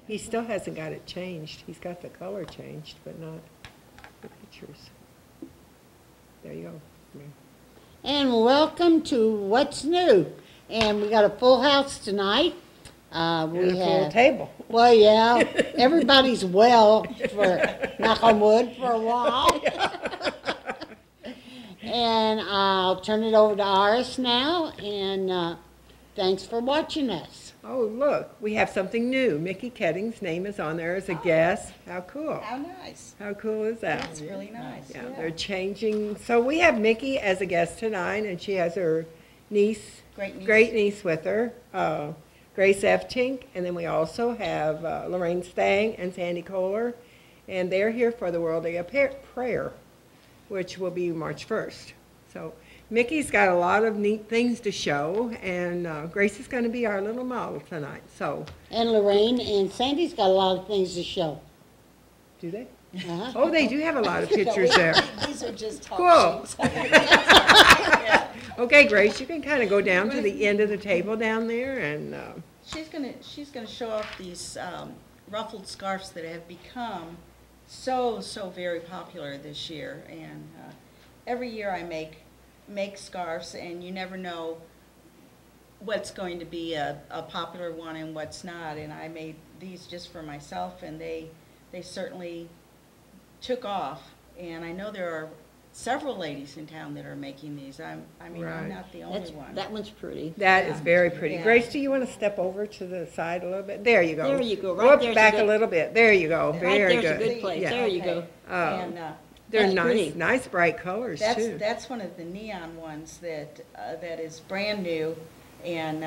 He still hasn't got it changed. He's got the color changed, but not the pictures. There you go. Yeah. And welcome to What's New. And we got a full house tonight. We And a full have, table. well, yeah, everybody's well, for knock on wood, for a while. And I'll turn it over to Iris now, and thanks for watching us. Oh, look, we have something new. Mickey Ketting's name is on there as a guest. How cool. How nice. How cool is that? That's really nice. Yeah, they're changing. So we have Mickey as a guest tonight, and she has her niece, great niece with her, Grace F. Tink, and then we also have Lorraine Stang and Sandy Kohler, and they're here for the World Day of Prayer, which will be March 1st. So Mickey's got a lot of neat things to show, and Grace is going to be our little model tonight. So, And Lorraine and Sandy's got a lot of things to show. do they? Uh-huh. Oh, they do have a lot of pictures there. These are just Cool. talk sheets. Okay, Grace, you can kind of go down to the end of the table down there, and She's gonna show off these ruffled scarves that have become so very popular this year. And every year I make scarves, and you never know what's going to be a popular one and what's not. And I made these just for myself, and they certainly took off. And I know there are several ladies in town that are making these. I'm Right. not the only one. That one's pretty. that is very pretty. Yeah. Grace, do you want to step over to the side a little bit? There you go. There you go. Go Right up there's back a a good, little bit. There you go. right Very there's a good. good place. Yeah. There you go. And They're That's nice, pretty. nice bright colors too. that's one of the neon ones that is brand new and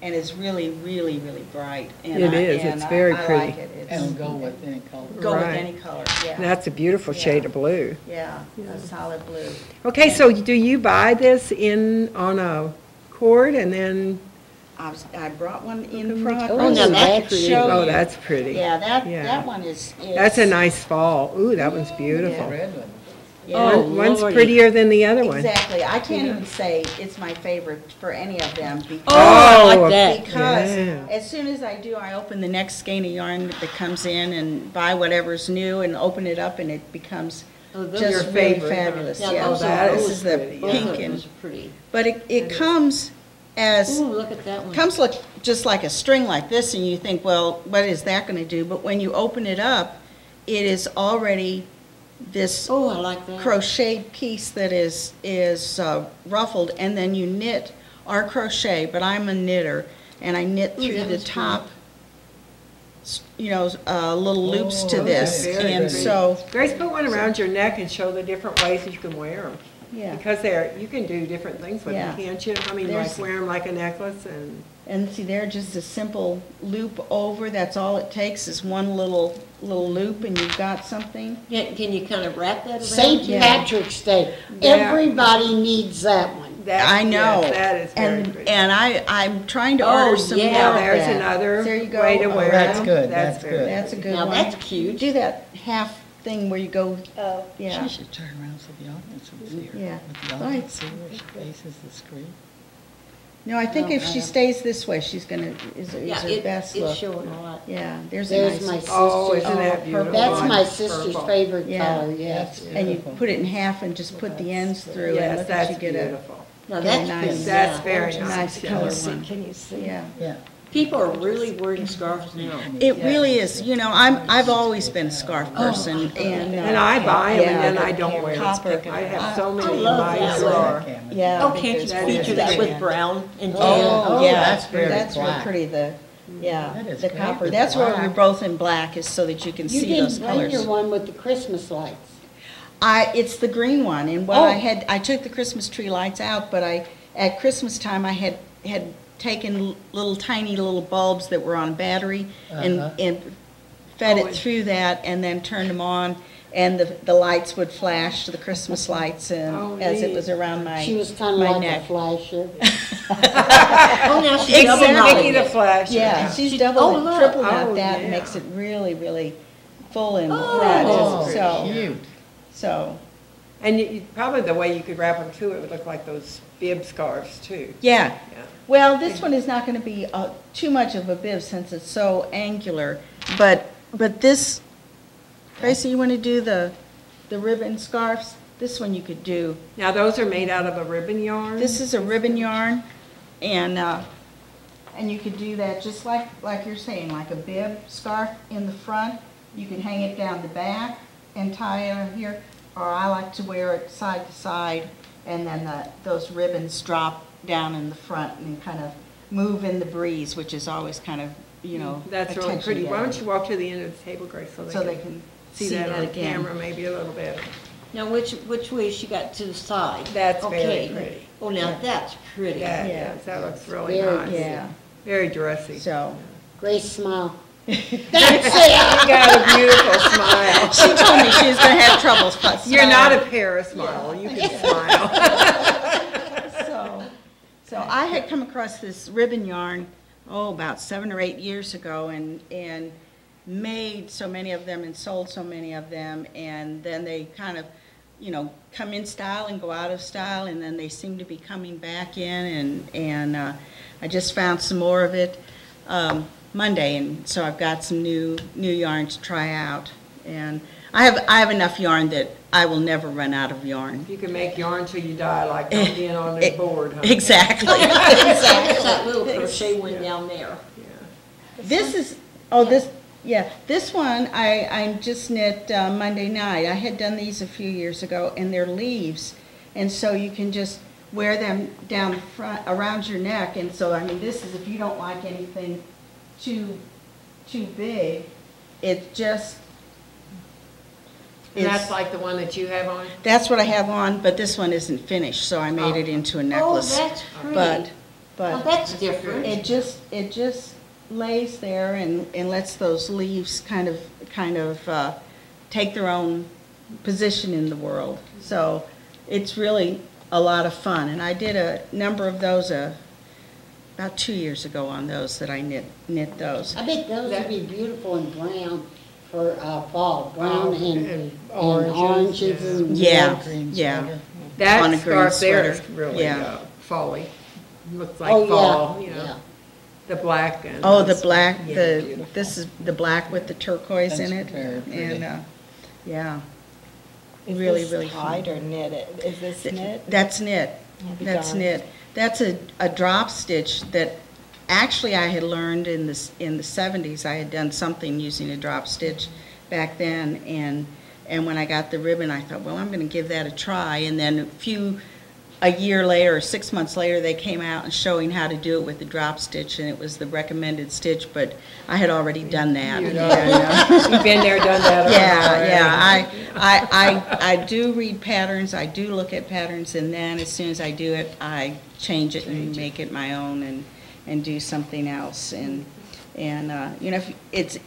is really bright. And It is. It's very I pretty. like it. It's, And go with any color. go with Right. any color. Yeah. That's a beautiful Yeah. shade of blue. Yeah, a solid blue. Okay, so do you buy this on a cord and then? I brought one in Okay. front. Oh, now so I that's could pretty. show Oh, you. that's pretty. Yeah, Yeah. that one is. That's a nice fall. Ooh, that one's beautiful. Red one. Yeah. Oh, One's Lordy. prettier than the other one. Exactly. I can't even say it's my favorite for any of them because. Oh, I like Oh, that. Because Yeah. as soon as I do, I open the next skein of yarn that comes in and buy whatever's new and open it up, and it becomes Oh, those just Your really favorite, huh? fabulous. Yeah, Yeah, those that this is is the pretty, yeah. pink, Those and are pretty. but it comes as Ooh, look at that one. comes look just like a string like this, and you think, well, what is that going to do? But when you open it up, it is already this Oh, I like that. crocheted piece that is ruffled, and then you knit or crochet, but I'm a knitter, and I knit Ooh, through that the was top, little loops to Oh, this, okay. Very and pretty. so, Grace, put one around your neck and show the different ways you can wear them. yeah. Because you can do different things with them, Yeah. can't you? I mean, There's- like wear them like a necklace and, And see, they're just a simple loop over, that's all it takes is one little loop, and you've got something. Can you kind of wrap that around? St. Yeah. Patrick's Day. Yeah. Everybody needs that one. I know. Yes, that is very And, pretty. and I'm trying to Oh, order some more yeah, of There's that. another There you go. way to Oh, wear that's them. good, that's very good. That's a good Now, one. that's cute. Do that half thing where you go, yeah. She should turn around so the audience would see her. Yeah. Would the audience see where she faces the screen? No, I think No, if I she don't. stays this way, she's gonna, is Yeah, her best it's look. showing a lot. Yeah, there's There's a my nice, sister's. Oh, isn't that Oh, beautiful? That's my Purple. sister's favorite Yeah. color, yes. and you put it in half and just put the ends through, and Yes, look that's at you get beautiful. Now, Very that's nice. pretty. That's yeah. very a nice. nice Yeah. color one. Can you see? Yeah. Yeah. People are really wearing scarves now. It really is, you know, I've always been a scarf person, and. And I buy them and yeah, then I don't wear copper. them. I have so I many in love my that drawer. Yeah. Oh, can't you That feature is that with pretty. brown and tan? Oh, yeah, yeah, that's very that's real black. pretty, That is the great copper. with That's why black. we're both in black, is so that you can You see those didn't bring your colors. one with the Christmas lights. It's the green one, and what Oh. I took the Christmas tree lights out, but at Christmas time, I had taken little tiny little bulbs that were on battery and fed Oh, it through that, and then turned them on, and the lights would flash, the Christmas lights, and Oh, as it neat. was around my She was kind of my like neck. a flasher. Oh, now she's double Exactly. knotted. Mickey the Flash. Yeah, she's She- double oh, and look. triple Oh, knot that, and yeah. makes it really, really full and Oh, front. Oh, So, cute. so, And probably the way you could wrap them too, it would look like those bib scarves too. yeah. Yeah. Well, this one is not going to be too much of a bib since it's so angular, but this, Tracy, you want to do the ribbon scarves? This one you could do. Now, those are made out of a ribbon yarn? This is a ribbon yarn, and you could do that just like you're saying, like a bib scarf in the front. You can hang it down the back and tie it here, or I like to wear it side to side, and then those ribbons drop down in the front and kind of move in the breeze, which is always kind of, you know, That's really attention pretty. Why don't getter. you walk to the end of the table, Grace, so So they they can can see see that that on again. camera maybe a little better. Now, which way she got to the side? That's very Okay. pretty. Oh, now that's pretty. Yeah, Yeah. yes, that looks really Very nice. Yeah, Very dressy. so. Grace, smile. You got a beautiful smile. She told me she was going to have trouble smiling. You're not a Paris model. You can smile. So I had come across this ribbon yarn, about 7 or 8 years ago, and made so many of them and sold so many of them, and then they kind of, you know, come in style and go out of style, and then they seem to be coming back in, and I just found some more of it Monday, and so I've got some new yarn to try out, and I have enough yarn that I will never run out of yarn. You can make yarn till you die, like don't being on this board, huh? Exactly. That's that little crochet one down there. This is, this one I just knit Monday night. I had done these a few years ago, and they're leaves, and so you can just wear them down the front, around your neck, and so, I mean, this is if you don't like anything too big, it just, And that's it's, like the one that you have on? that's what I have on, but this one isn't finished, so I made it into a Oh, necklace. that's pretty. But, Oh, that's different. it just lays there and lets those leaves kind of take their own position in the world. So it's really a lot of fun. And I did a number of those about 2 years ago on those that I knit those. I bet those would be beautiful in brown for fall, brown and And oranges yeah. and Yeah, Green yeah. sweater. That On a green scarf there sweater. is really Yeah. folly. Looks like Oh, fall, yeah, you know, yeah. the black and. Oh, the black, Yeah, beautiful. this is the black with the turquoise in it. That's very pretty. And, yeah. Is Really, this really fun. tied or knitted? Is this knit? That's knit. be That's darned. knit. That's a drop stitch that actually I had learned in the 70s. I had done something using a drop stitch back then, and when I got the ribbon, I thought, well, I'm going to give that a try. And then a year later, or 6 months later, they came out and showing how to do it with the drop stitch, and it was the recommended stitch, but I had already done that. You'd And, You've been there, done that. I do read patterns, I do look at patterns, and then as soon as I do it, I change it and make it my own and do something else. And you know, if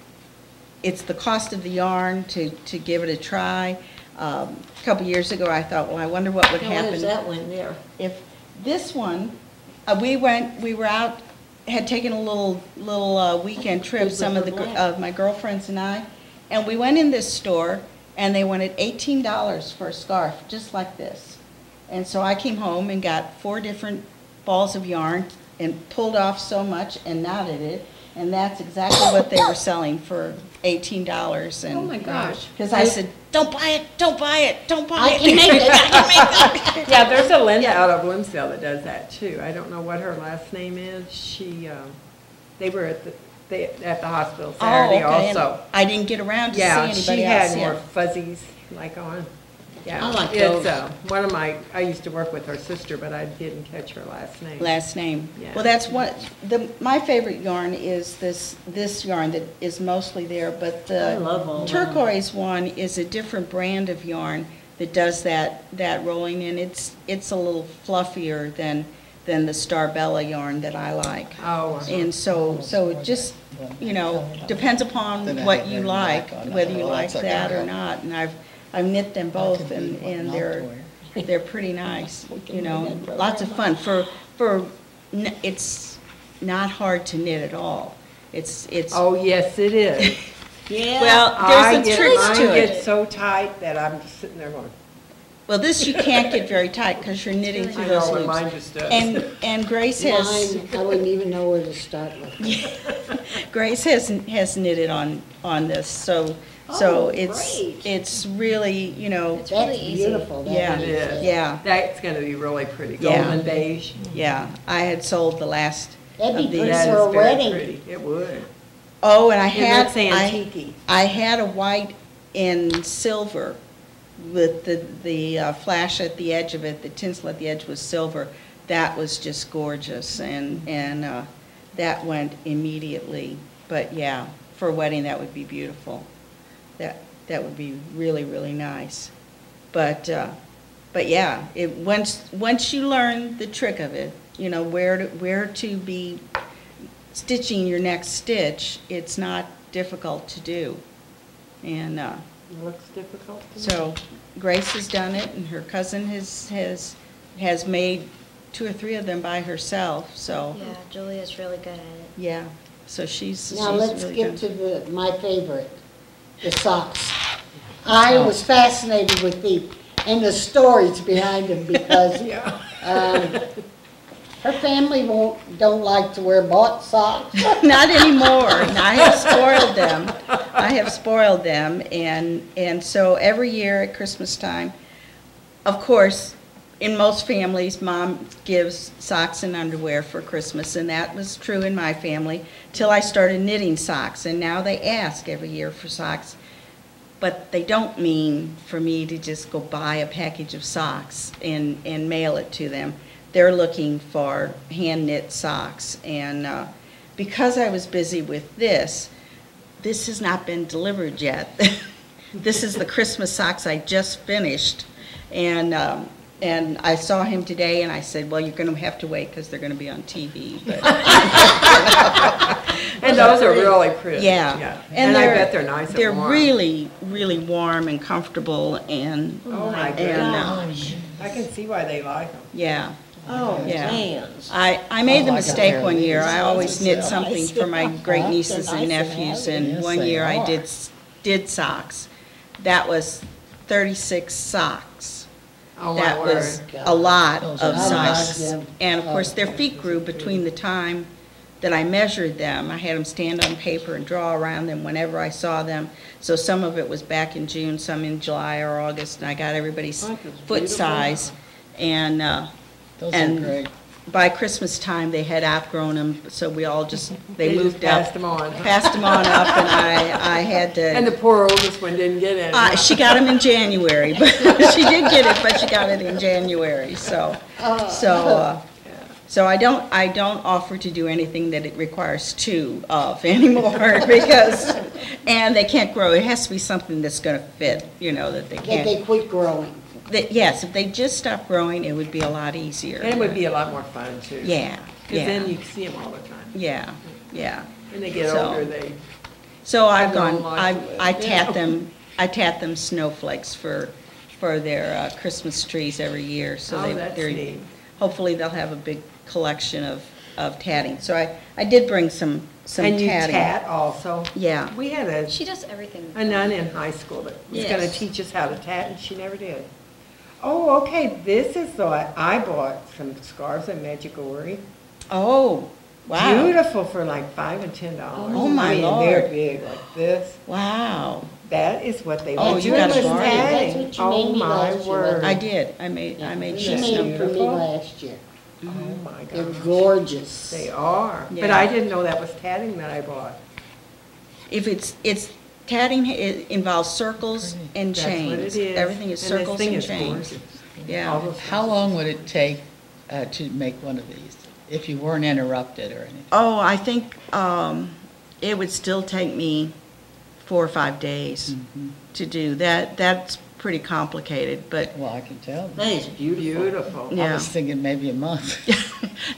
it's the cost of the yarn to give it a try. A couple years ago, I thought, well, I wonder what would Now, happen what is that one there? if this one, we were out, had taken a little weekend trip, Good some with of the black. of my girlfriends and I, and we went in this store, and they wanted $18 for a scarf, just like this. And so I came home and got 4 different balls of yarn and pulled off so much and knotted it, and that's exactly what they were selling for $18. And Oh, my gosh. because I said, don't buy it, don't buy it, don't buy I it. can make it. Yeah, there's a Linda out of Bloomsdale that does that too. I don't know what her last name is. She, they were at the hospital Saturday Oh, okay, and also. I didn't get around to see Yeah, anybody she else. had yeah. more fuzzies like on. Yeah, I like it's those. one of I used to work with her sister, but I didn't catch her last name. Last name. Yeah. Well, that's what, my favorite yarn is this yarn that is mostly there, but I love all the that. turquoise one is a different brand of yarn that does that rolling, and it's a little fluffier than the Starbella yarn that I like. Oh, And so it just, you know, depends upon Then I what have you red like, black on it. whether you Oh, like that's that okay. or not. And I've knit them both, and not they're pretty nice, you know, lots of fun. It's not hard to knit at all. It's, oh, yes, it is. Yeah. well, I there's a get trick mine to get it. so tight that I'm just sitting there going, Well, this you can't get very tight because you're knitting through I those know, and loops. mine just does. And Grace has, Mine, I wouldn't even know where to start with. Grace has knitted on this, so Oh, it's, great. it's really, you know, It's really That's easy. beautiful. that Yeah. It is. is. yeah, That's gonna be really pretty, Yeah. golden beige. yeah. I had sold the last That'd be of pretty these. That for a is very wedding. pretty. It would. Oh, and It looks antique-y. I had a white in silver with the flash at the edge of it, the tinsel at the edge was silver. That was just gorgeous, and that went immediately. But yeah, for a wedding, that would be beautiful. That would be really, really nice. But yeah, once you learn the trick of it, you know, where to be stitching your next stitch, it's not difficult to do. And It looks difficult to me. so Grace has done it, and her cousin has made 2 or 3 of them by herself, so, Yeah, Julia's really good at it. yeah. So she's Now, let's really get good. to my favorite, the socks. I was fascinated with and the stories behind them because Yeah. her family don't like to wear bought socks. Not anymore. I have spoiled them, and so every year at Christmas time, of course, in most families, Mom gives socks and underwear for Christmas, and that was true in my family till I started knitting socks, and now they ask every year for socks. But they don't mean for me to just go buy a package of socks and mail it to them. They're looking for hand-knit socks, and because I was busy with this has not been delivered yet. This is the Christmas socks I just finished, and I saw him today, and I said, well, you're going to have to wait because they're going to be on TV. But And those are really pretty. yeah, And I bet they're nice and They're warm. really, really warm and comfortable, and Oh, my and goodness. I can see why they like them. yeah. Oh, Yeah. man. I made the like a mistake pair of one year. these. I always knit Nice. something for my great nieces and They're nice and nephews, heavy. and Yes, one they year I are. did socks. That was 36 socks. Oh, my That word. was a lot Those of are socks. nice. And of course, their feet grew between the time that I measured them. I had them stand on paper and draw around them whenever I saw them. So some of it was back in June, some in July or August, and I got everybody's Like it's foot beautiful. size. And Those are and great. by Christmas time, they had outgrown them, so we all just, they They just moved passed up. them on. Passed them on up, and I had And the to, poor oldest one didn't get any. she got them in January, but she did get it, but she got it in January, so, so I don't offer to do anything that it requires 2 of anymore, because, and they can't grow, it has to be something that's gonna fit, you know, that they That can't. they quit growing. Yes, if they just stop growing, it would be a lot easier. And it would be a lot more fun, too. Yeah, Because then yeah, you see them all the time. yeah, yeah. When they get So- older, they, So I've Have their own gone, life to live. I tat them snowflakes for their Christmas trees every year, so oh, that's they're, neat. hopefully they'll have a big collection of tatting. So I did bring some And you tatting. tat also? Yeah. We had She does everything. a nun in high school that was gonna Yes. teach us how to tat, and she never did. Oh, okay, this is the, I bought some scarves at Medjugorje. Oh, wow, Beautiful for like $5 and $10. Oh, my I mean, Lord. they're big like this. wow. That is what they Oh, were you doing got a was bargain. tatting. That's what you made Oh, me my last year, word. I did, I made She just made some, them for me beautiful? last year. Oh, my They're God. gorgeous. They are. But Yeah. I didn't know that was tatting that I bought. if it's tatting, it involves circles and That's what chains. it is. Everything is circles And this thing and is chains. gorgeous. Yeah. All those How long would it take to make one of these, if you weren't interrupted or anything? Oh, I think it would still take me 4 or 5 days Mhm. to do that. That's pretty complicated, but Well, I can tell. That is beautiful. Beautiful. I yeah. was thinking maybe a month.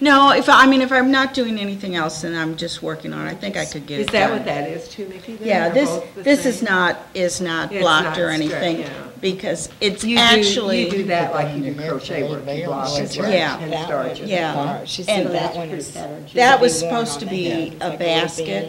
No, if I'm not doing anything else and I'm just working on it, I think I could get Is it that done. what that is too, Mickey? then? Yeah, They're both the this is same? not It's blocked or not anything, strict, yeah. because it's You actually. do that like you do Put that in your crochet hair work, for you a block veil. it That's Yeah. and That starch one. it. Yeah. She And said that that's one pretty is. patterned. That should was be worn supposed to on the be head. It's a like little basket,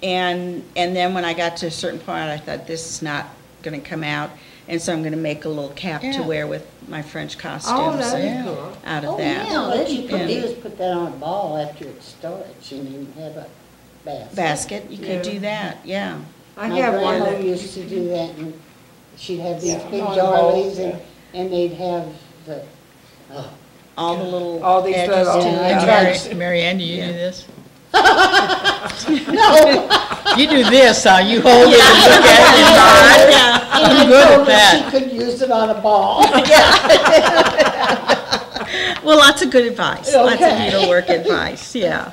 beanie. and then when I got to a certain point, I thought, this is not gonna come out. And so I'm gonna make a little cap to Yeah. wear with my French Oh, costumes that'd Yeah. be cool. out of Oh, that. yeah, what you could And- do is put that on a ball after it's starts and you have a basket. Basket, you could do that, yeah. I My have one grandma that, used to do that, and she'd have these Yeah, big on the bowl, dollies, and they'd have the, oh, All the little All these edges little- to Yeah, it. I Mary Ann, do you Yeah. do this? no! You do this, huh? You hold it and look at it and nod. Yeah. And I'm I good at told her that. she could use it on a ball. Well, lots of good advice, lots of Okay. needlework advice, yeah,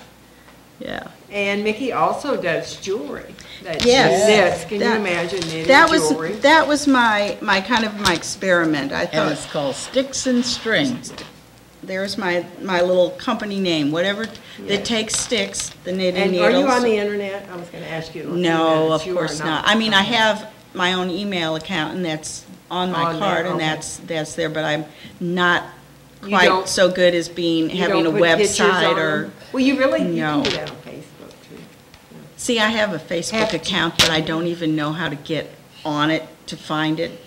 yeah. and Mickey also does jewelry. That she Yes. knits. Can you That- imagine knitting That jewelry? was my kind of my experiment. I And thought, it's called Sticks and Strings. there's my little company name, whatever that takes sticks, the knitting And needles. are you on the internet? I was gonna ask you. in a few No, minutes. of You are course not. I mean, I Okay. have my own email account, and that's on my On there, card, and okay. that's there, but I'm not You quite don't- so good as being, You having a don't put pictures website on or, them? Well, you really, you No. can do that on Facebook too. see, I have a Facebook Have to. account, but I don't even know how to get on it to find it.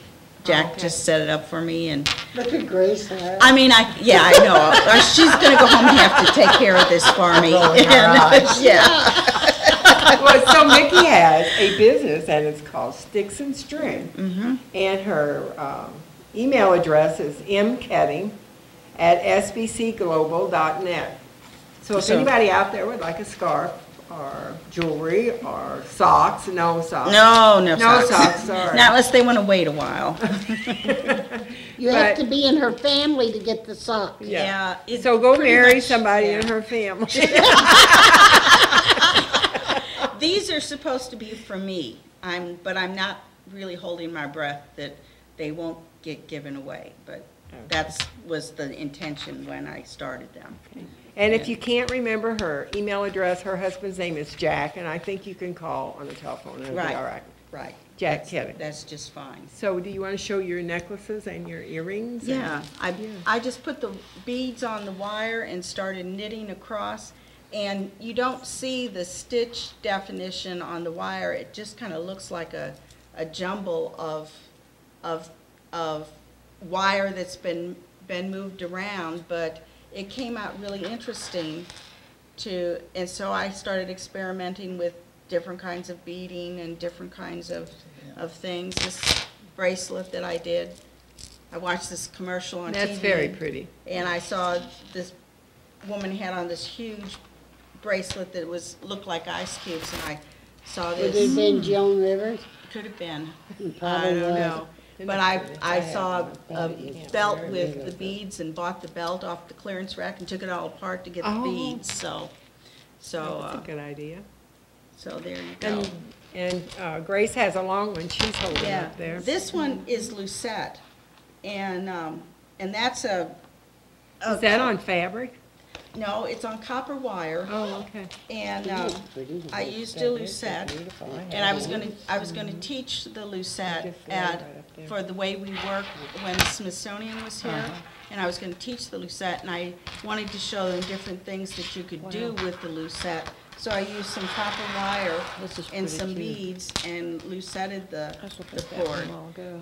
Jack okay. just set it up for me, and, Look at Grace there. I mean, yeah, I know. She's gonna go home and have to take care of this for me. Rolling her And, eyes. Yeah. Well, so Mickey has a business and it's called Sticks and String. Mm-hmm. And her email address is mketting@sbcglobal.net. So if So- anybody out there would like a scarf or jewelry or socks, no socks. No No socks. socks, sorry. Not unless they wanna wait a while. You have but- to be in her family to get the socks. Yeah. it's So go pretty marry much- somebody yeah. in her family. These are supposed to be for me, but I'm not really holding my breath that they won't get given away, but was the intention when I started them. And if you can't remember her email address, her husband's name is Jack, and I think you can call on the telephone and it'll be Right. all right. Right. Jack That's- Ketting. That's just fine. So do you want to show your necklaces and your earrings? and- Yeah, I just put the beads on the wire and started knitting across, and you don't see the stitch definition on the wire. It just kind of looks like a jumble of wire that's been moved around, but it came out really interesting and so I started experimenting with different kinds of beading and different kinds of things. This bracelet that I did, I watched this commercial on TV. That's very pretty. And I saw this woman had on this huge bracelet that looked like ice cubes, and I saw Would it have this, been Joan Rivers? could have been, It I probably don't was. know. But I saw a belt with the beads and bought the belt off the clearance rack and took it all apart to get the Oh. beads, so, That's a good idea. so there you go. And Grace has a long one she's holding Yeah, up there. this one is Lucette, and that's Is that on fabric? No, it's on copper wire, Oh, okay. and I used a Lucette, and I was gonna teach the Lucette for the way we work when the Smithsonian was here, and I was gonna teach the Lucette, and I wanted to show them different things that you could do with the Lucette. So I used some copper wire and some beads and luceted the cord.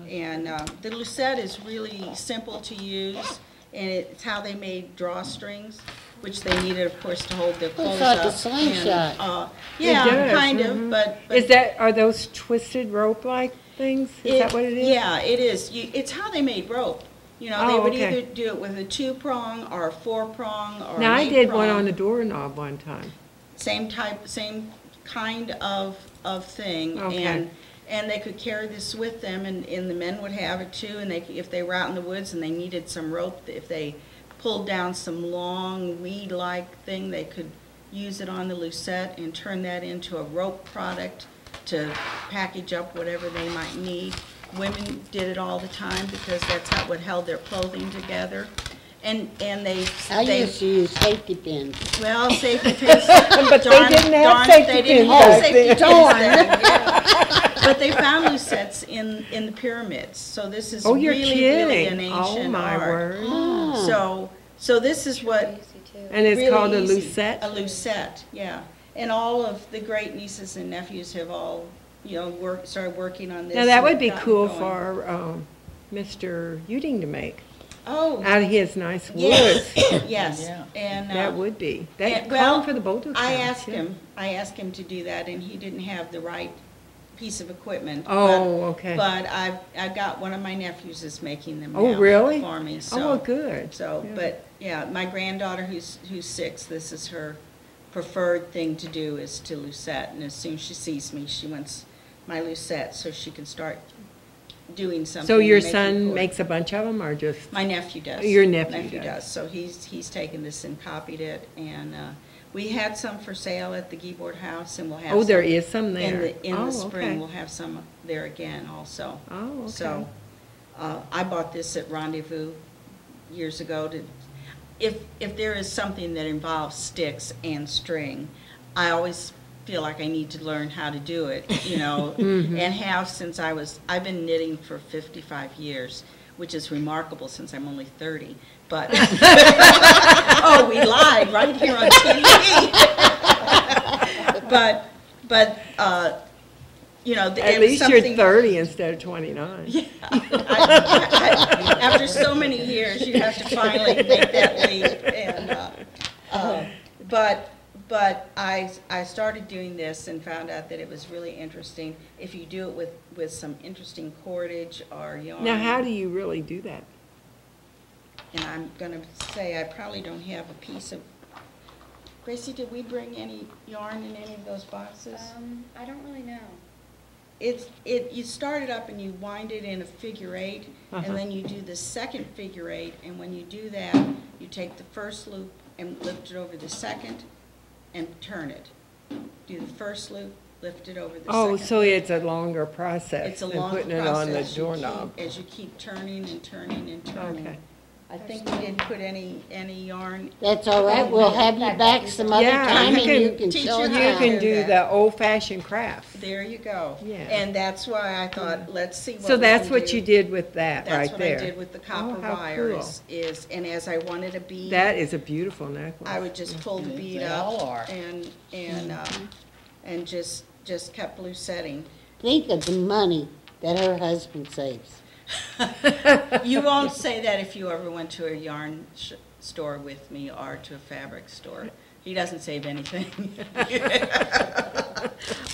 And the lucette is really simple to use, and it's how they made drawstrings, which they needed, of course, to hold their clothes like up. a slingshot. And, It yeah, does, kind of, mhm. but Are those twisted rope-like things? Is that what it is? Yeah, it is. It's how they made rope. You know, they Oh, would okay. either do it with a 2-prong or a 4-prong or Now, an I did one 8-prong. on a doorknob one time. Same kind of thing. Okay. And they could carry this with them, and the men would have it too, and if they were out in the woods and they needed some rope, if they pulled down some long weed-like thing, they could use it on the lucette and turn that into a rope product to package up whatever they might need. Women did it all the time because that's what held their clothing together. And I they used to use safety pins. well, safety pins. But they didn't have safety They didn't pins have back safety then. pins then, yeah. But they found lucettes in the pyramids, so this is Oh, you're really, really kidding. an ancient Oh, my art. word. Oh. So this is what Easy too. And it's really called a easy. lucette? A lucette, yeah. And all of the great nieces and nephews have all, started working on this. Now, that and would be gotten cool going. for Mr. Uding to make Oh, out of his nice wood. yes, yes, Yeah. and. That would be. That and- call well, him for the Boulder I Counts, yeah. I asked him to do that, and he didn't have the right piece of equipment. Oh, okay. But I've got, one of my nephews is making them Oh, now really? for me, Oh, so. well, good. So, Yeah. but, yeah, my granddaughter who's 6, this is her preferred thing to do is to lucette, and as soon as she sees me, she wants my lucette so she can start doing something. So your and making son cord. makes a bunch of them, or just? My nephew does. Your nephew does. So he's taken this and copied it, and we had some for sale at the Guyborg House, and we'll have Oh, there some is some there. in Oh, the spring, okay. we'll have some there again also. Oh, okay. So, I bought this at Rendezvous years ago to, if there is something that involves sticks and string, I always feel like I need to learn how to do it, you know, Mm-hmm. and have since I've been knitting for 55 years, which is remarkable since I'm only 30, but, oh, we lied right here on TV. But, you know, At it was least you're something. 30 instead of 29. Yeah. After so many years, you have to finally make that leap. And, but I started doing this and found out that it was really interesting if you do it with some interesting cordage or yarn. Now, how do you really do that? And I'm gonna say I probably don't have a piece of, Gracie, did we bring any yarn in any of those boxes? I don't really know. You start it up and you wind it in a figure 8, Uh-huh. and then you do the second figure 8, and when you do that, you take the first loop and lift it over the second and turn it. Do the first loop, lift it over the second. Oh, so it's a longer process It's a than longer putting it on the process. doorknob. As you keep turning and turning and turning. Okay. I think we didn't put any yarn. That's all right, we'll have you back some other Yeah, time you and you can can teach show you us how You to can do do that. the old-fashioned craft. There you go. Yeah. And that's why I thought, let's see what So we that's can what do. you did with that That's right what there. I did with the copper Oh, how wire cool. is, and as I wanted a bead. That is a beautiful necklace. I would just pull the Yes, bead they up all are. and just kept lusetting. Think of the money that her husband saves. You won't say that if you ever went to a yarn store with me or to a fabric store. He doesn't save anything.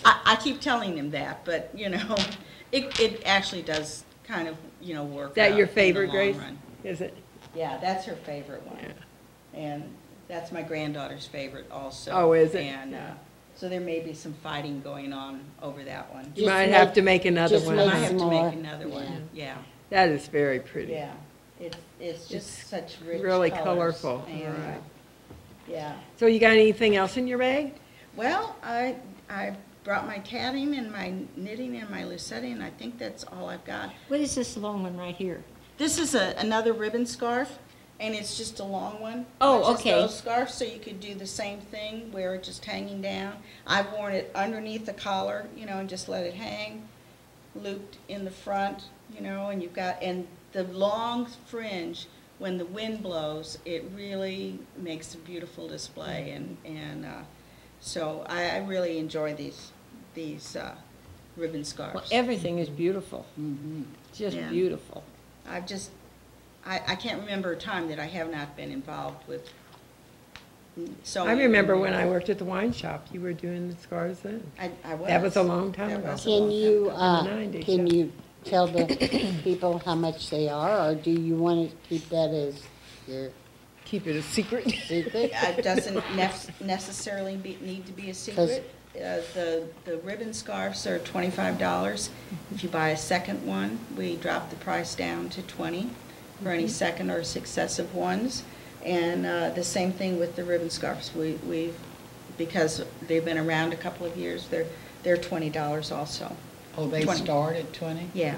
I keep telling him that, but, you know, it actually does kind of, you know, work Is that out your in the favorite, long Grace? run. Is it? Yeah, that's her favorite one. Yeah. And that's my granddaughter's favorite also. Oh, is it? And so there may be some fighting going on over that one. You Just might make- have to make another just one. I make might huh? have to some make more. another one, yeah. That is very pretty. Yeah, it's just such rich Really colors, colorful, and, right. Yeah, So you got anything else in your bag? well, I brought my tatting and my knitting and my lusetting, I think that's all I've got. What is this long one right here? This is another ribbon scarf, and it's just a long one. Oh, which is okay. those scarves, so you could do the same thing, wear it just hanging down. I've worn it underneath the collar, you know, and just let it hang, looped in the front, you know, and you've got, and the long fringe, when the wind blows, it really makes a beautiful display, and so I really enjoy these ribbon Well, scarves. everything is beautiful, just Yeah. beautiful. I've just, I can't remember a time that I have not been involved with sewing. I remember when I worked at the wine shop, you were doing the scarves then. I was. That was a long time That ago. was a long Can time you, ago. In the 90s, can yeah. you tell the people how much they are, or do you want to keep that as your Keep it a secret. secret? It doesn't necessarily need to be a secret. The ribbon scarves are $25. If you buy a second one, we drop the price down to $20 for any second or successive ones. And the same thing with the ribbon scarves. We've, because they've been around a couple of years, they're $20 also. Oh, they 20. start at 20? Yeah.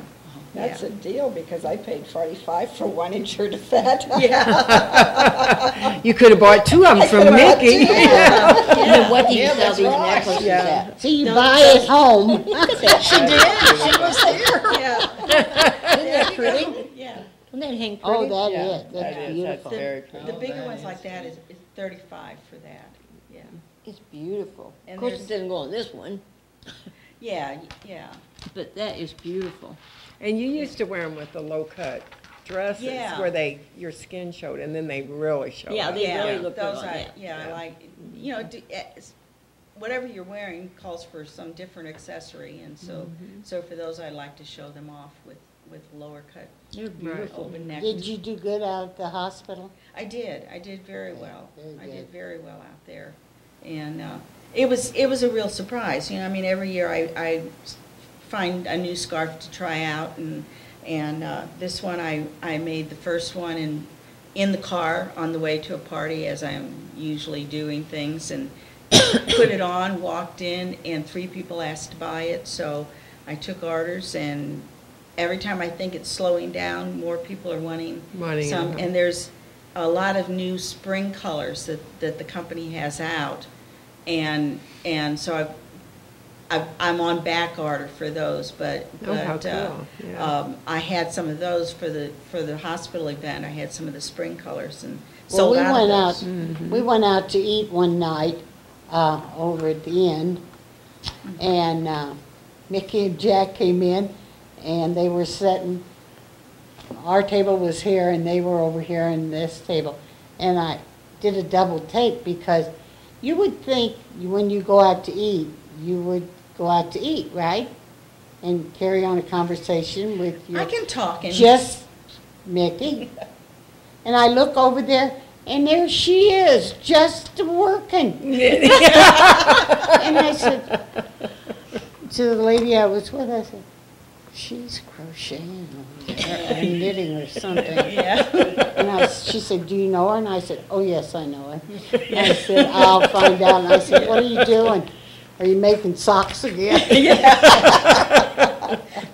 That's Yeah. a deal, because I paid 45 for 1 inch of fat. Yeah. You could have bought 2 of them from Mickey. And then what do you Yeah, sell that's these right. necklaces Yeah. at? So you buy it home. She did, she was there. Yeah. Isn't that pretty? Yeah. Doesn't that hang pretty? Oh, that Yeah, is, that's beautiful. very pretty. The Oh, bigger that ones is like that is pretty. 35 for that. Yeah. It's beautiful. And Of course, there's- it doesn't go on this one. Yeah, yeah. But that is beautiful. And you used to wear them with the low-cut dresses Yeah. where your skin showed, and then they really showed Yeah, up. they Yeah, really look good those on I, that. yeah, I like, whatever you're wearing calls for some different accessory, and so, so for those, I like to show them off with lower cut, They're beautiful. open neck. Did you do good out at the hospital? I did very well. very I good. did very well out there. And it was a real surprise, I mean, every year I find a new scarf to try out, and this one I made the first one in the car on the way to a party, as I'm usually doing things, and put it on, walked in, and 3 people asked to buy it, so I took orders, and every time I think it's slowing down, more people are wanting some. it. And there's a lot of new spring colors that the company has out, and so I'm on back order for those, but Oh, how cool. Yeah. I had some of those for the hospital event. I had some of the spring colors and Well, sold we out went of out, those. we went out to eat one night, over at the inn, and, Mickey and Jack came in, and they were sitting, our table was here, and they were over here in this table. And I did a double take, because you would think when you go out to eat, you would go out to eat, right? And carry on a conversation with your I can talk and just Mickey. And I look over there, and there she is, just working. And I said to the lady I was with, I said, she's crocheting over there, or knitting or something. yeah. And she said, do you know her? And I said, oh, yes, I know her. And I said, I'll find out. And I said, what are you doing? Are you making socks again?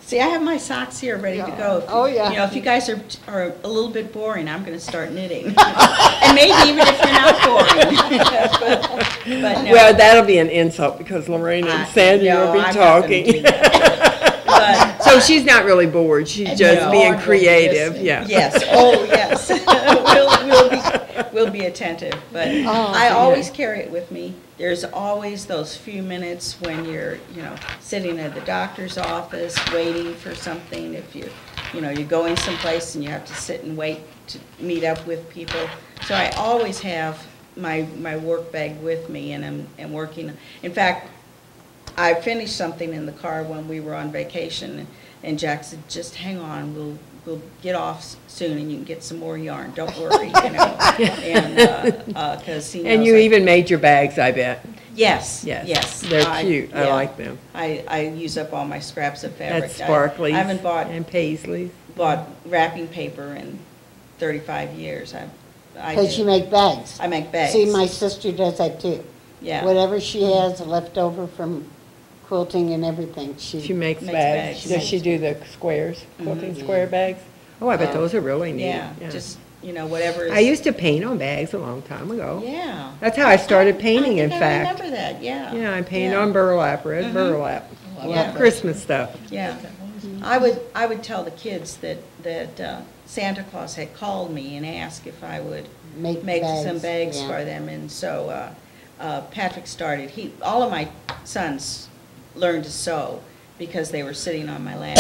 See, I have my socks here ready to go. If- Oh, yeah. You know, if you guys are a little bit boring, I'm going to start knitting. And maybe even if you're not boring. But no. Well, that'll be an insult because Lorraine and Sandy No, will be I'm not gonna do talking. that. But, So she's not really bored, she's just No. being Bored, creative, listening. yeah. yes, oh, yes. We'll be attentive, but I always carry it with me. There's always those few minutes when you're, sitting at the doctor's office, waiting for something, if you're going someplace and you have to sit and wait to meet up with people. So I always have my work bag with me, and I'm working. In fact, I finished something in the car when we were on vacation, and Jack said, just hang on, we'll get off soon and you can get some more yarn, don't worry, and, 'cause he knows. And you even made your bags, I bet. Yes, Yes. yes. They're cute, I yeah. like them. I use up all my scraps of fabric. That's sparkly. I haven't And paisleys. bought wrapping paper in 35 years. I Because you make bags. I make bags. See, my sister does that too. Yeah. Whatever she has left over from quilting and everything, She makes Makes bags. bags. Does she do the squares, quilting square bags? Oh, I bet those are really neat. Yeah, just, whatever is. I used to paint on bags a long time ago. Yeah. That's how I started painting, in I fact. remember that, yeah. Yeah, I painted Yeah. on burlap, red burlap. Yeah. Christmas stuff. Yeah. I would tell the kids that Santa Claus had called me and asked if I would make make bags. some bags yeah. for them, and so Patrick started. All of my sons learned to sew because they were sitting on my lap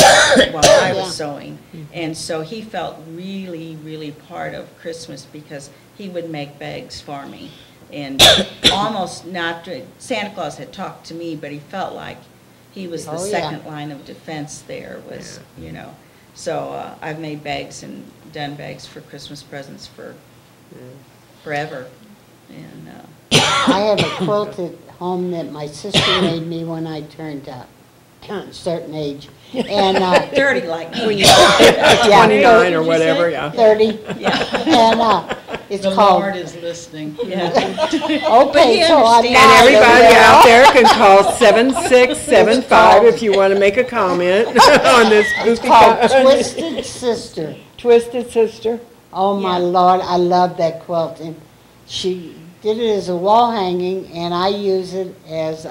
while I was Yeah. sewing, and so he felt really, really part of Christmas because he would make bags for me, and almost not. Santa Claus had talked to me, but he felt like he was the Oh, yeah. second line of defense. There was, So I've made bags and done bags for Christmas presents for forever, and. I have a quilt at home that my sister made me when I turned a certain age. And, Dirty like me. yeah, 29 or whatever, yeah. 30. And, it's The called, Lord is listening. Yeah. okay, he so I understands. And lied. everybody out there can call 7675 if you want to make a comment on this It's goofy. called Twisted Sister. Twisted Sister. Oh, my Yeah. Lord, I love that quilt. And she did it as a wall hanging, and I use it as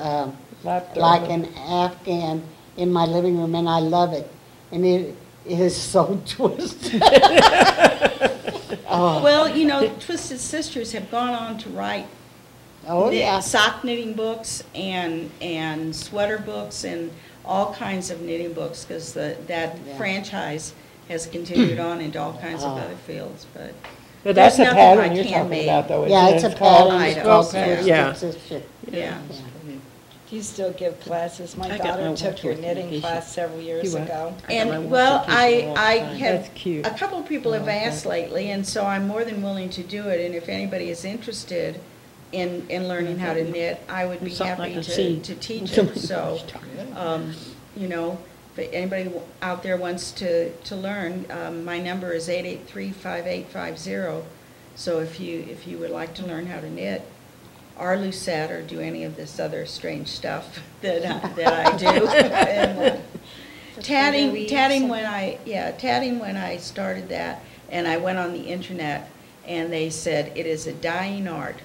like an Afghan in my living room, and I love it. And it is so twisted. Oh, Well, Twisted Sisters have gone on to write oh yeah. sock knitting books and sweater books and all kinds of knitting books, because that Yeah. franchise has continued on into all kinds of Oh. other fields, but. But that's There's a nothing I pattern you're can't talking make. about, though, isn't Yeah, it? it's a called- pattern. I It's know, called yeah. Yeah. Stitch. Yeah. Do you still give classes? My I got my daughter took work your with knitting education. class several years You what? ago. I got my And, work well, with people all the I time. have, That's cute. a couple of people have like asked lately, and so I'm more than willing to do it, and if anybody is interested in learning how to knit, I would be It's something I happy can to see. teach Somebody it, so, you know, if anybody out there wants to learn, my number is 883-5850, so if you would like to learn how to knit, or lucette, or do any of this other strange stuff that I do. And, tatting when I started that, and I went on the internet, and they said it is a dying art.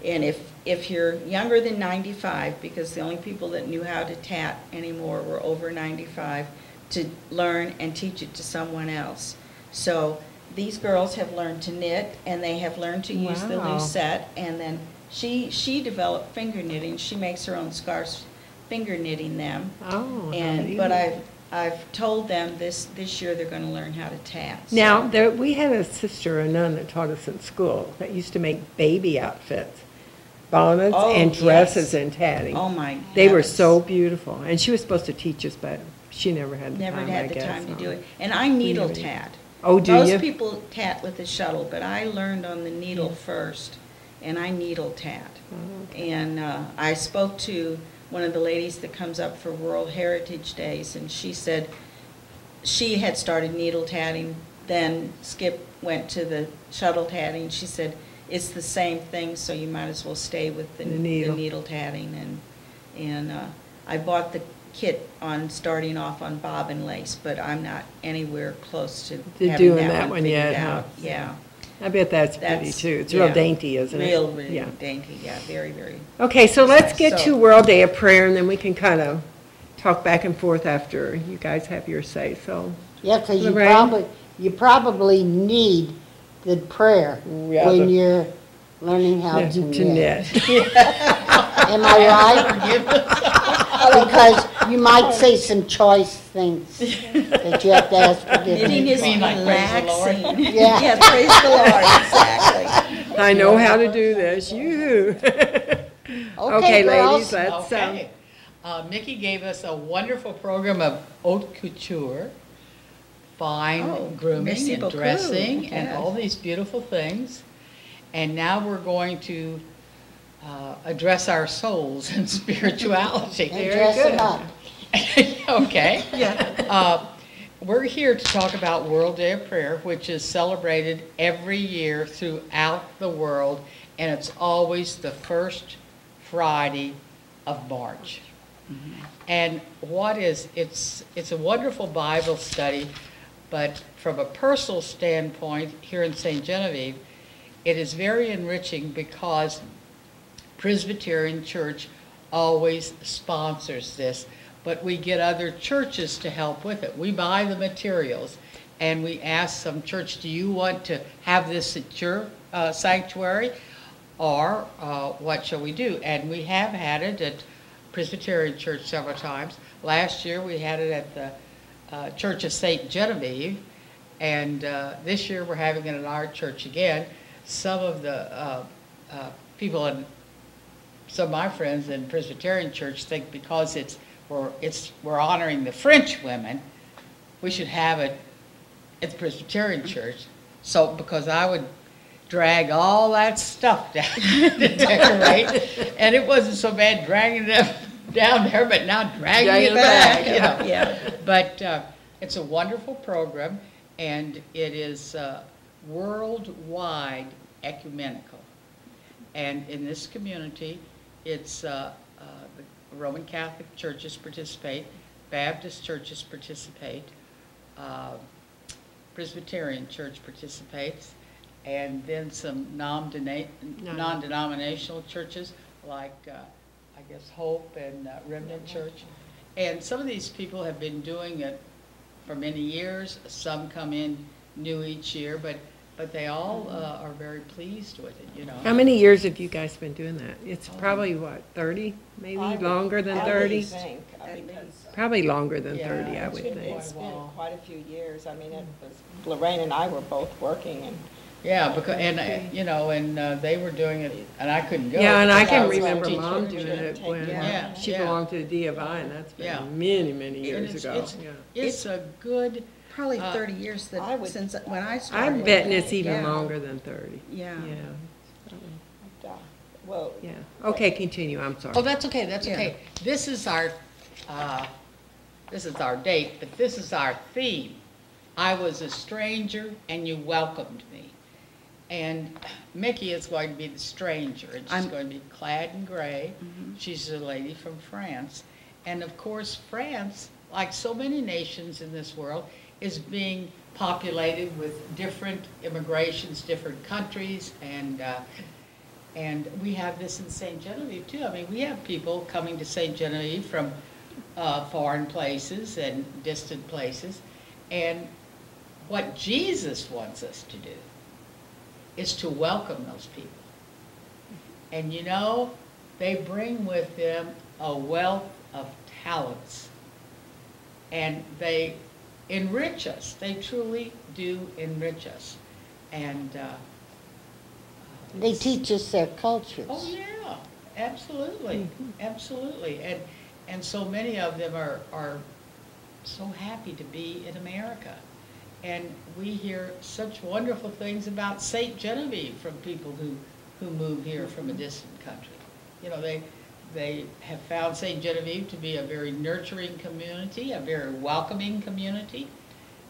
And if you're younger than 95, because the only people that knew how to tat anymore were over 95, to learn and teach it to someone else. So these girls have learned to knit, and they have learned to use the Wow. lucette, and then she developed finger knitting. She makes her own scarves, finger knitting them. Oh, how And, but neat. I've told them this year they're gonna learn how to tat. so- Now, we had a sister, a nun, that taught us in school that used to make baby outfits, bonnets Oh, and yes. dresses and tatting. Oh, my They were heavens. so beautiful, and she was supposed to teach us, but she never had the Never time, I had the guess. time to so. do it. And I needle never did. tat. Oh, do Most you? people tat with the shuttle, but I learned on the needle first, and I needle tat. Oh, And I spoke to one of the ladies that comes up for World Heritage Days, and she said she had started needle tatting, then Skip went to the shuttle tatting. She said, it's the same thing, so you might as well stay with the The needle. needle tatting. And I bought the kit on starting off on bobbin lace, but I'm not anywhere close to To having doing that that one figured yet, huh? out. Yeah. I bet that's pretty That's- too. It's real yeah. dainty, isn't it? Real, really Yeah. dainty, yeah, very, very. Okay, so let's get So- to World Day of Prayer, and then we can kind of talk back and forth after you guys have your say, so. Yeah, because Lorraine? you probably need the prayer Yeah, when the- you're learning how Yeah, to to knit. knit. Am I right? Because you might say some choice things that you have to ask Knitting forgiveness is mean like praise the Lord? relaxing. Yeah. Yeah, praise the Lord, exactly. I know how to do this, yoo-hoo. Okay, ladies, girls. let's, Okay. Mickey gave us a wonderful program of haute couture, fine Oh, grooming merci and beaucoup. dressing and Yes. all these beautiful things. And now we're going to address our souls and spirituality. And dress them up. Okay. Yeah. We're here to talk about World Day of Prayer, which is celebrated every year throughout the world, and it's always the first Friday of March. And it's a wonderful Bible study, but from a personal standpoint, here in St. Genevieve, it is very enriching because Presbyterian Church always sponsors this, but we get other churches to help with it. We buy the materials, and we ask some church, do you want to have this at your sanctuary, or what shall we do? And we have had it at Presbyterian Church several times. Last year, we had it at the Church of St. Genevieve, and this year we're having it at our church again. Some of the people in some of my friends in Presbyterian Church think because we're honoring the French women, we should have it at the Presbyterian Church. So because I would drag all that stuff down to decorate, and it wasn't so bad dragging them down there, but now dragging it back. You know. Yeah. But it's a wonderful program, and it is worldwide ecumenical. And in this community, it's the Roman Catholic churches participate, Baptist churches participate, Presbyterian church participates, and then some non-denominational churches like, I guess, Hope and Remnant Church. And some of these people have been doing it for many years. Some come in new each year, but but they all are very pleased with it, you know. How many years have you guys been doing that? It's probably, what, 30, maybe I would- longer than I would 30? think, because Probably longer than Yeah, 30, I would it's think. been quite a few years. I mean, it was, Lorraine and I were both working, and Yeah, because, and, you know, and they were doing it, and I couldn't go. Yeah, and I because can was remember teaching. Mom doing it when Yeah, she yeah. belonged to the D of I, and that's Yeah. been many, many And years it's- ago. it's- Yeah. It's a good, Probably 30 years I would- since when I started. I'm betting it's even Yeah. longer than 30. Yeah. Yeah, well, yeah. Okay, continue, I'm sorry. oh, that's okay, that's Yeah. okay. This is our date, but this is our theme. I was a stranger and you welcomed me. And Mickey is going to be the stranger, and she's I'm- going to be clad in gray. She's a lady from France. And of course, France, like so many nations in this world, is being populated with different immigrations, different countries, and we have this in St. Genevieve too. I mean, we have people coming to St. Genevieve from foreign places and distant places. And what Jesus wants us to do is to welcome those people. And you know, they bring with them a wealth of talents. And they enrich us. They truly do enrich us. And They teach us their cultures. oh yeah, absolutely, absolutely. And so many of them are so happy to be in America. And we hear such wonderful things about St. Genevieve from people who move here from a distant country. You know, they have found St. Genevieve to be a very nurturing community, a very welcoming community.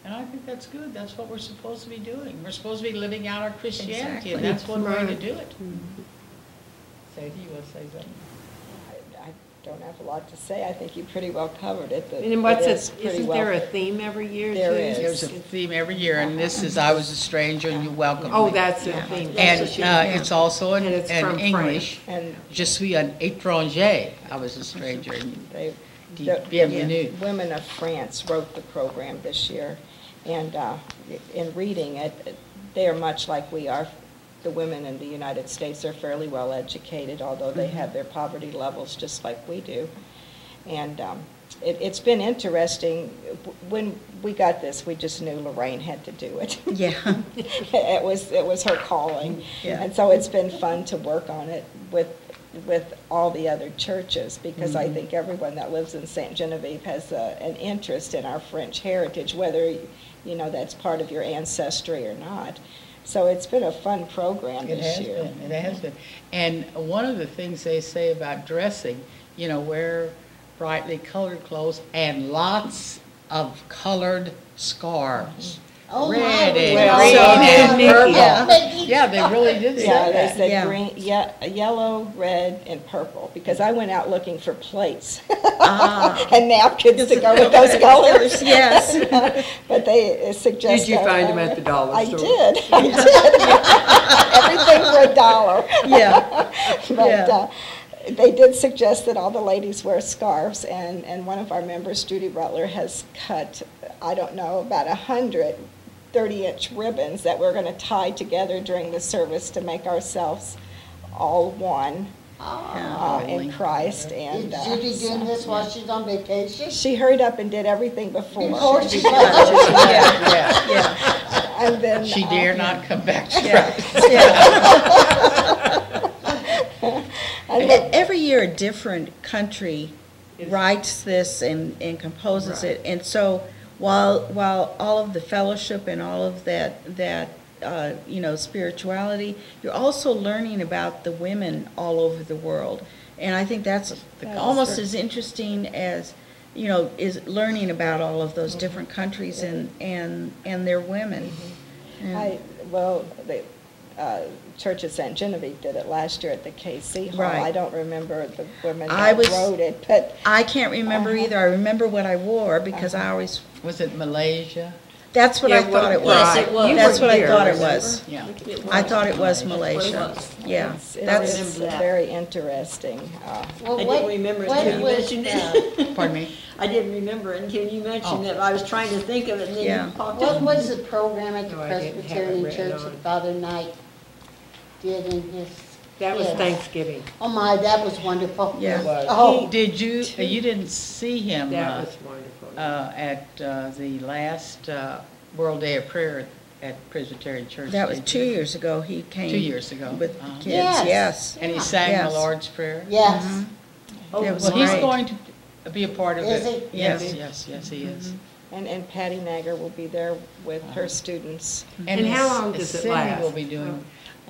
And I think that's good. That's what we're supposed to be doing. We're supposed to be living out our Christianity, and Exactly. that's one way to Right. do it. Sadie, you want to say something? I don't have a lot to say. I think you pretty well covered it. But And what's it it, is pretty isn't well- there a theme every year? There too? is. There's a theme every year, and this is I was a stranger and you welcomed me. Oh, that's the theme. And That's what she- it's also in And it's from English. And Je suis un étranger. I was a stranger. And they, bienvenue. Women of France wrote the program this year, and in reading it, they are much like we are. The women in the United States are fairly well educated, although they have their poverty levels just like we do. And it's been interesting. When we got this, we just knew Lorraine had to do it. Yeah. It was her calling. Yeah. And so it's been fun to work on it with all the other churches, because I think everyone that lives in St. Genevieve has an interest in our French heritage, whether you know that's part of your ancestry or not. So it's been a fun program It this has year. been, it has been. And one of the things they say about dressing, you know, wear brightly colored clothes and lots of colored scarves. Oh, my. Red and Well, green so and did purple. Nikki. Yeah, they really did say Yeah, they that. said Yeah. green, yellow, red, and purple, because I went out looking for plates and napkins to go with those colors. Yes. But they suggest. Did you find them at the dollar I store? did, Everything for $1. Yeah. But Yeah. they did suggest that all the ladies wear scarves, and one of our members, Judy Rutler, has cut, I don't know, about 100 30-inch ribbons that we're going to tie together during the service to make ourselves all one in Christ. And Is Judy doing this while she's on vacation? she hurried up and did everything before. Before she Yeah, yeah. And then, She dare not come back to Every year, a different country writes this and composes it. And so while all of the fellowship and all of that spirituality, you're also learning about the women all over the world. And I think that's almost as interesting as, is learning about all of those different countries and their women. And- the Church of St. Genevieve did it last year at the KC Hall. Right. I don't remember the women I that was- wrote it, but I can't remember either. I remember what I wore because I always, Was it Malaysia? That's what I thought it was. Yes, it was. That's what I You were thought it here, was. Yeah. I thought it was Malaysia. Yeah, That's that's, very interesting. Well, I what- didn't remember what until you was, mentioned it. Pardon me? I didn't remember until you Oh. mentioned it. I was trying to think of it and then Yeah. you popped What up. was the program at the No, I didn't have it Presbyterian written Church on. that Father Knight did in his? That was kids? Thanksgiving. Oh my, that was wonderful. Yeah. It was. Oh, Did you didn't see him That was wonderful. at the last World Day of Prayer at Presbyterian Church? that was did 2 you? years ago. He came. 2 years ago. With Uh-huh. kids, Yes. yes. And he sang Yes. the Lord's Prayer? yes. It was Well, he's great. going to be a part of Is it. he? Yes, Yes. yes, yes, he is. And Patty Nagar will be there with her students. And how long does it Cindy last? will be doing,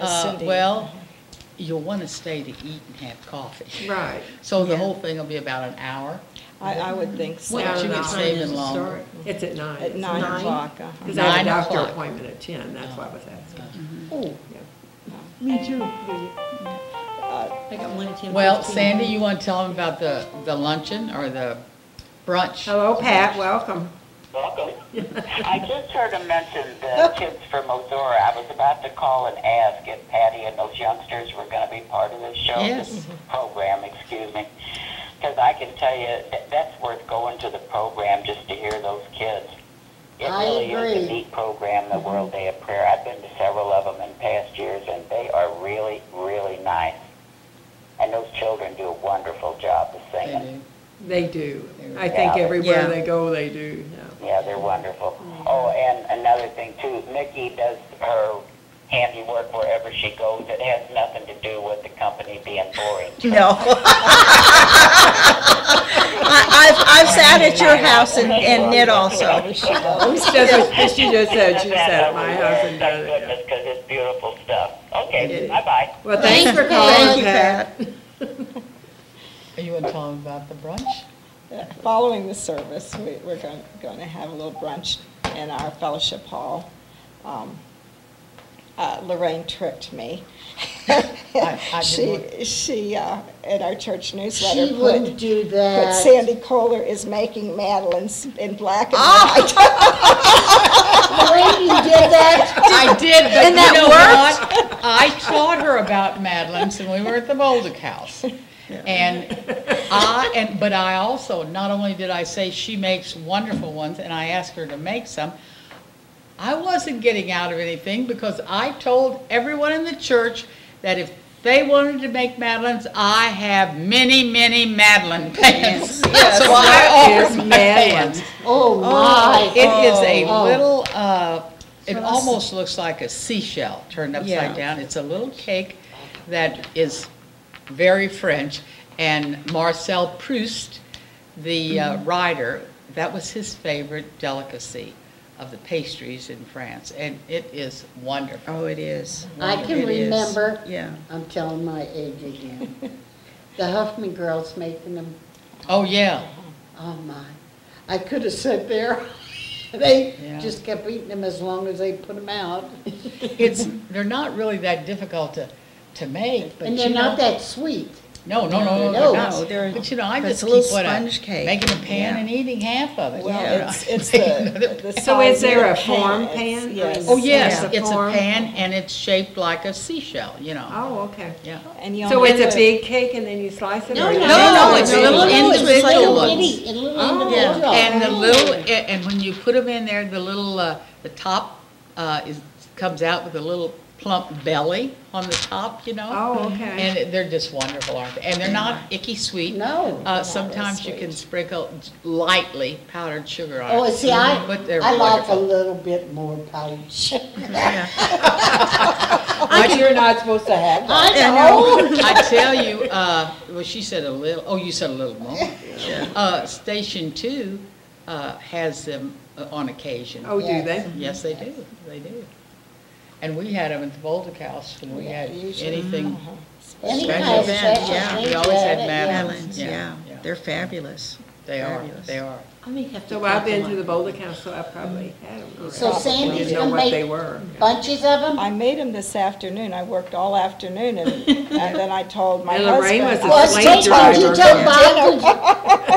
Cindy. well, you'll want to stay to eat and have coffee. Right. So the Yeah. whole thing will be about an hour. I would think so. Well, you Hour could and a stay half. even longer. It's at 9. At 9 o'clock. Because I have a 9 doctor o'clock. appointment at 10, that's why I was asking. Oh, Me too. I got one at 10:15. Well, Sandy, you want to tell them about the luncheon or the brunch? Hello, Pat, welcome. Welcome. I just heard him mention the kids from Missouri. I was about to call and ask if Patty and those youngsters were going to be part of this show, Yes. this program, excuse me. Because I can tell you, that's worth going to the program just to hear those kids. It I really is agree. a neat program, the World Day of Prayer. I've been to several of them in past years, and they are really, really nice. And those children do a wonderful job of They singing. do. They do. They I think Yeah. everywhere Yeah. they go, they do. Yeah. Yeah, they're wonderful. Oh, and another thing too, Nikki does her handiwork wherever she goes. It has nothing to do with the company being boring. No. I've sat at your house and knit also. She just said, she sat at my house and done Thank it. goodness, because it's beautiful stuff. Okay, It- bye-bye. Well, thanks for Thank calling, you, Pat. Pat. Are you want to tell them about the brunch? Following the service, we're going to have a little brunch in our fellowship hall. Lorraine tricked me. I She in our church newsletter she wouldn't put do that. Sandy Kohler is making madeleines in black and Ah! white. Lorraine, you did that? I did, but And you that know what? I taught her about Madeline's when we were at the Bolduc House. But I also, not only did I say she makes wonderful ones, and I asked her to make some, I wasn't getting out of anything because I told everyone in the church that if they wanted to make madeleines, I have many, many Madeline pans. So I Is offered my Madeline. pans. Oh, my. It is a Oh. little, it almost looks like a seashell turned Yeah. upside down. It's a little cake that is very French. And Marcel Proust, the writer, that was his favorite delicacy of the pastries in France. And it is wonderful. Oh, it is. I can It is. remember, Yeah. I'm telling my age again, the Huffman girls making them. Oh, yeah. Oh, my. I could have sat there. They Yeah. just kept eating them as long as they put them out. They're not really that difficult to make, but And you they're not know. that sweet. No, No, they're No, not. they're, But you know, I but it's just a little keep what sponge cake. making a pan Yeah. and eating half of it. Well, you know. it's the So is size there of a the form It's- pan? Yes. Oh, yes, Yeah. it's a Form. pan and it's shaped like a seashell, you know. Oh, okay. Yeah. And you So only it's a put- big cake and then you slice it? No, or no, you- No, it's little it's like individual a ones. bitty- a little Oh. individual. And the little, and when you put them in there, the little, the top comes out with a little plump belly on the top, you know? Oh, okay. And they're just wonderful, aren't they? And they're not icky sweet. No. Sometimes you can sprinkle lightly powdered sugar on it. Oh, see, I But they're like a wonderful. little bit more powdered sugar. But you're not supposed to have that. I know. I tell you, well, she said a little, oh, you said a little more. Station 2 has them on occasion. Oh, do they? Yes, they do, they do. And we had them at the Bolduc House when we had usually- anything. Any Special kind of event, special yeah. thing, We always had yeah. madeleines. Madeleines, yeah. Yeah. They're fabulous. They are, Fabulous. they are. I may have to. So I've been talk to the my- Boulder House, so I probably had them already. So Sandy's Didn't know gonna what they make were. bunches of them? I made them this afternoon. I worked all afternoon and then I told my And Lorraine husband. was Well, slave take, driver. you tell Bob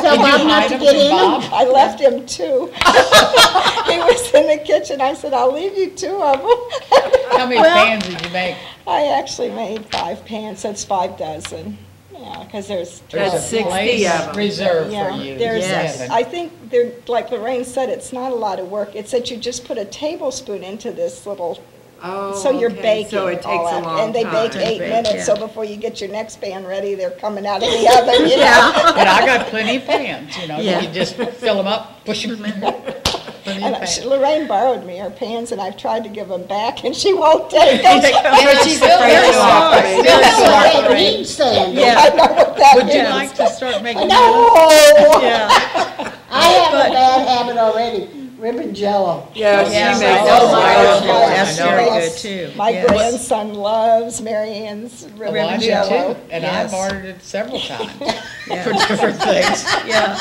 to tell Did you Bob not hide to them get from in Bob? them? I left him 2. He was in the kitchen. I said, I'll leave you 2 of them. How many pans did you make? I actually made 5 pans. That's 5 dozen. Yeah, because there's There's That's a 60 place of 'em. reserved yeah, for you. there's. Seven. I think there, like Lorraine said, it's not a lot of work. It's that you just put a tablespoon into this little. Oh, So you're okay. baking So it takes all a that, long and they bake time. 8 bake, minutes. yeah. So before you get your next pan ready, they're coming out of the oven. You know? But I got plenty of pans, you know, Yeah. you just fill them up, push them in. Plenty of And pans. Lorraine borrowed me her pans, and I've tried to give them back, and she won't take them. But she's afraid to operate. Still That's smart, like that Lorraine. meat stand. I know what that Would you is. like to start making? No! Yeah. I have a bad habit already, ribbon jello. Yeah, she Yeah. makes Oh, those my wonderful. gosh. That's I know. very good too. My Yes. grandson loves Mary Ann's Well, I ribbon do jello. too, and Yes. I've ordered it several times Yeah. for different things. Yeah.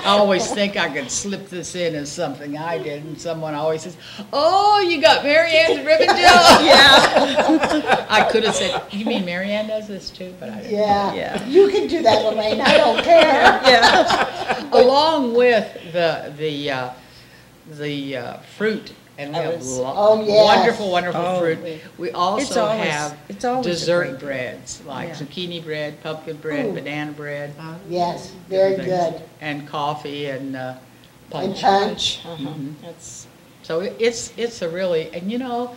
I always think I could slip this in as something I did, and someone always says, "Oh, you got Mary Ann's ribbon jello." Yeah. I could have said, "You mean Mary Ann does this too?" But I didn't. Yeah. Yeah. You can do that, Lorraine, I don't care. Yeah. Along with the fruit, and we I have was- Oh, yes. wonderful, wonderful Oh, fruit. We also always- have it's always a dessert great- breads, like Yeah. zucchini bread, pumpkin bread, Ooh. banana bread. Yes, very different things. good. And coffee and And punch. punch. That's So it's a really, and you know,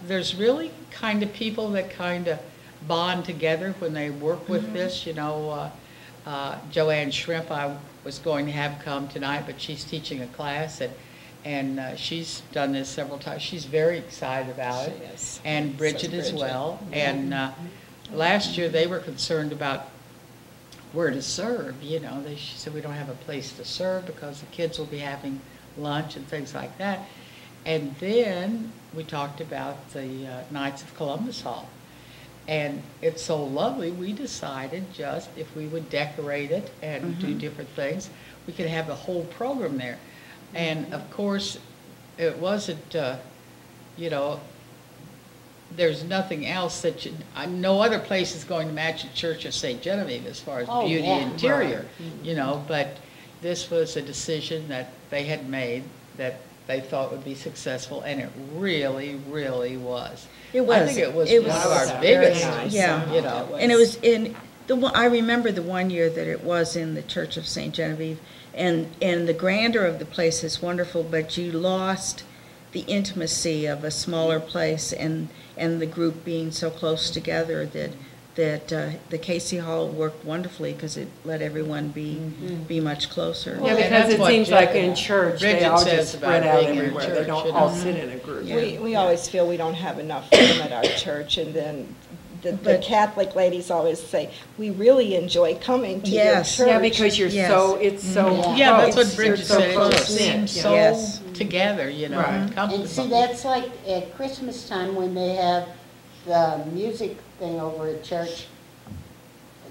there's really kind of people that kind of bond together when they work with this, you know. Joanne Shrimp, I was going to have come tonight, but she's teaching a class, and she's done this several times. She's very excited about it. She is. And So Bridget as Bridget. well. And last year, they were concerned about where to serve, you know. She said, we don't have a place to serve because the kids will be having lunch and things like that. And then we talked about the Knights of Columbus Hall. And it's so lovely, we decided just if we would decorate it and do different things, we could have the whole program there. And of course, it wasn't, you know, there's nothing else that no other place is going to match the Church of St. Genevieve as far as Oh, beauty yeah. interior, you know, but this was a decision that they had made that they thought would be successful, and it really, really was. It was. I think it was It one was of our very biggest, nice. Yeah. you know. And it was in the one, I remember the one year that it was in the Church of St. Genevieve, and the grandeur of the place is wonderful, but you lost the intimacy of a smaller place and the group being so close together that the Casey Hall worked wonderfully because it let everyone be much closer. Yeah, And because that's it what seems Jen- like in church, they Bridget all says just about spread out being in everywhere. They church, don't you all know. sit in a group. Yeah. We always feel we don't have enough room at our church, and then the But- Catholic ladies always say, we really enjoy coming to your Yes. church. Yeah, because you're Yes. so, it's so close. Yeah, that's what You're Bridget so said, it close just knit, seems yeah. so Yes. together, you know, Right. and And see, comfortable. that's like at Christmas time when they have the music thing over at church.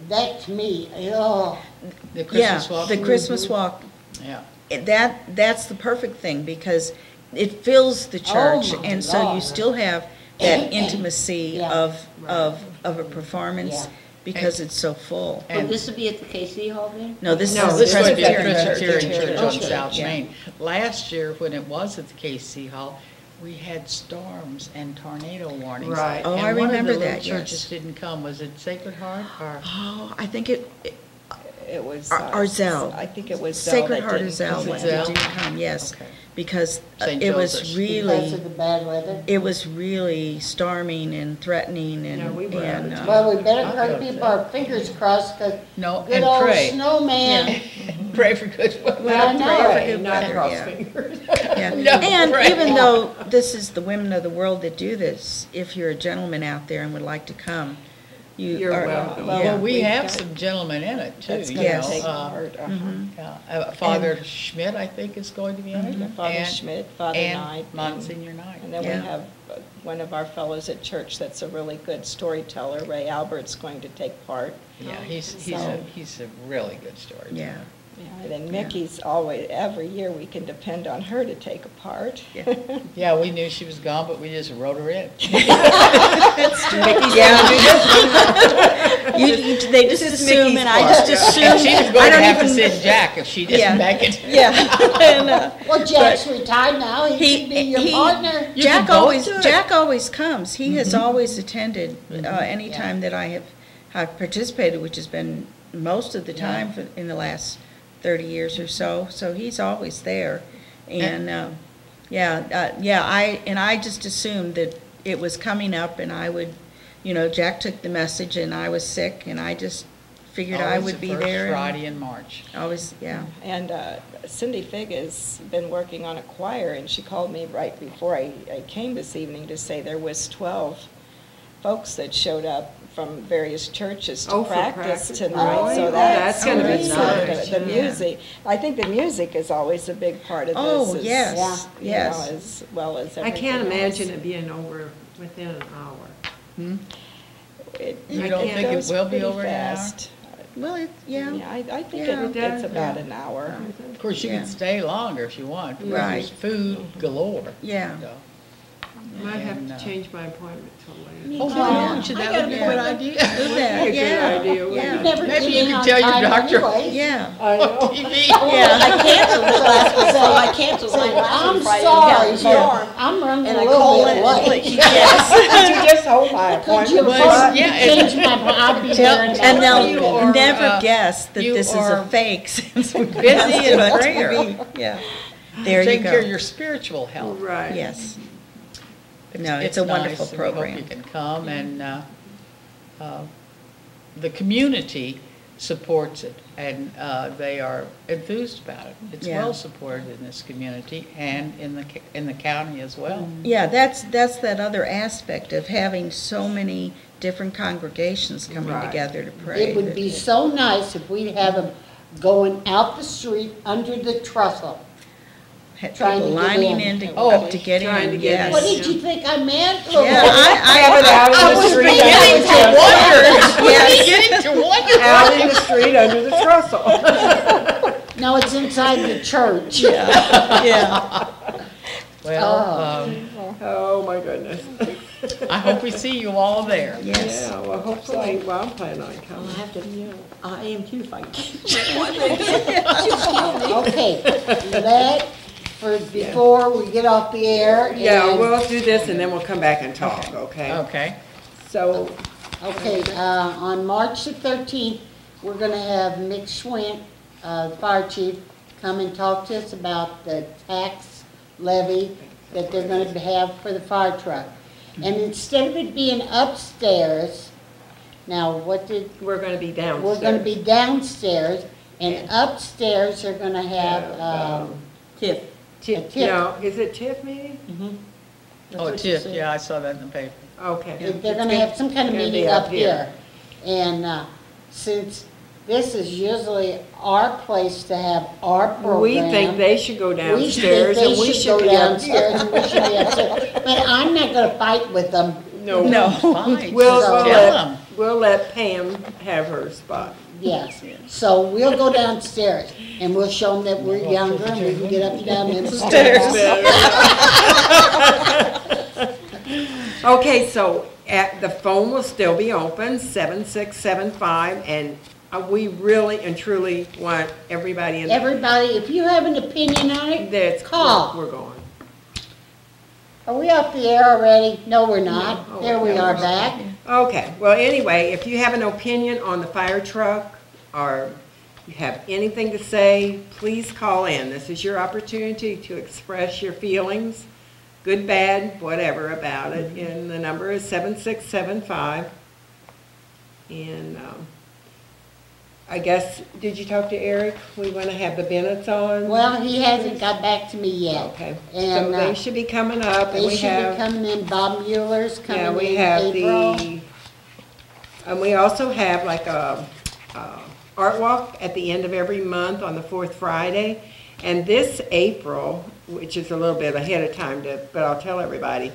That to me, oh, The Yeah, Christmas walk. the Christmas walk, Yeah. that's the perfect thing because it fills the church, my and so you Lord. still have that intimacy Yeah. of a performance Yeah. because it's so full. And This would be at the Casey Hall then? No, this No, is this the would be a Presbyterian Presbyterian Church. church on Okay. South Yeah. Main. Last year, when it was at the KC Hall, we had storms and tornado warnings. Right. Oh, I And one of remember the little that, churches yes. didn't come. Was it Sacred Heart or? Oh, I think It was. Ourzel. I think it was Zell Sacred that Heart didn't of Zell come that in. Zell? didn't come, yes, Okay. because St. it was Joseph's. because really, of the bad weather. it was really storming and threatening Yeah, we were out of and, town. Well, we better I'll go keep to our fingers crossed, because No, good and old pray. snowman. Pray for good weather. Well, I know. Pray, not weather, cross yeah. fingers. Yeah. No, And right. even though this is the women of the world that do this, if you're a gentleman out there and would like to come, You're are- welcome. yeah. Well, we we've have got- some gentlemen in it too, That's you going to Yes. know. take part. Yeah, Father Schmidt, I think, is going to be in it. Father and- Schmidt, Father Knight. And Monsignor Knight. And then we Yeah. have one of our fellows at church that's a really good storyteller, Ray Albert's going to take part. Yeah, he's a really good story. Yeah. Yeah, and then Mickey's always, every year we can depend on her to take a part. Yeah. Yeah, we knew she was gone, but we just wrote her in. Yeah. They just This is assume, Mickey's and I part. just And she assume. was going I to don't have to even- send Jack if she didn't make it. Yeah. And, Well, Jack's retired now, he can be your partner. You can both do it. Jack always comes. He has always attended any time that I have participated, which has been most of the time in the last 30 years or so. So he's always there. And, I just assumed that it was coming up and I would, Jack took the message and I was sick and I just figured I Always would be the first there. Friday in March. Always, yeah. And Cindy Fig has been working on a choir, and she called me right before I came this evening to say there was 12 folks that showed up from various churches to Oh, for practice practice. tonight. Oh, So that's gonna be so nice. The Yeah. music, I think the music is always a big part of Oh, this. yes, you yes. know, as well as I everything can't imagine else. it being over within an hour. You I don't can't- think it goes will be pretty over an hour? fast. Well, Yeah, I think Yeah. it's about an hour. Of course, you Yeah. can stay longer if you want. because Right. There's food galore. Yeah. So. Might have And, to change my appointment till later. Oh, why don't you? That would be a good idea. Do that, Be a good yeah. idea, wouldn't Yeah. it? Never Maybe get you in can on tell your time doctor. anyway. Yeah. I know. TV. Yeah, I canceled the last one, so I canceled Say, mine last I'm one Friday. sorry, and sir, got I'm running And a I little called bit it, late. yes. Could you just hold my Could you appointment? Well, yeah, it- change my, I'll be Tell- there in tell about And you they'll are, never guess that you this is are a fake since we're busy in prayer. Yeah. There you Taking care of go. your spiritual health. Right. Yes. No, it's a wonderful nice, and we hope program. you can come, and the community supports it, and they are enthused about it. It's Yeah. well supported in this community and in the county as well. Yeah, that's that other aspect of having so many different congregations coming Right. together to pray. It would be so nice if we'd have them going out the street under the trestle. Had trying people to get lining in. in Oh, up to get trying in, to get in. yes. What did you think I meant? Yeah, Have it out in the was street. beginning under to the- We're beginning to wonder. Out in the street under the trestle. No, it's inside the church. Yeah. Well, Oh, my goodness. I hope we see you all there. Yes. Yeah, well, hopefully, well, I'm planning on I coming. have to, I am too, if I Okay, before we get off the air. Yeah, and- we'll do this and then we'll come back and talk, okay? Okay. So, Okay, on March the 13th, we're gonna have Mick Schwint, fire chief, come and talk to us about the tax levy that they're gonna have for the fire truck. And instead of it being upstairs, now we're gonna be downstairs. we're gonna be downstairs, and upstairs they're gonna have, Tiff. Tiff, Tiff. no, is it Tiff meeting? Oh, Tiff, yeah, I saw that in the paper. Okay. they're gonna have some kind of Gonna be meeting up here. And, since this is usually our place to have our program. We think they should go downstairs and we should go be up downstairs and we should be upstairs. But I'm not gonna fight with them. No. Fine. We'll, Just we'll tell let, them. we'll let Pam have her spot. Yes. So we'll go downstairs and we'll show them that we're younger and we can get up and down them stairs. Okay, so the phone will still be open, 7675, and we really and truly want everybody in. Everybody, if you have an opinion on it, That's call. We're going. Are we off the air already? No, we're not. No. Oh, There we no, are we're back. Okay, well, anyway, if you have an opinion on the fire truck or you have anything to say, please call in. This is your opportunity to express your feelings, good, bad, whatever about it. And the number is 7675. And I guess, did you talk to Eric? We want to have the Bennett's on? Well, he hasn't got back to me yet. Okay, so And they should be coming up and they we should have. be coming in. Bob Mueller's Yeah, coming we in have April. and we also have like a art walk at the end of every month on the fourth Friday. And this April, which is a little bit ahead of time but I'll tell everybody,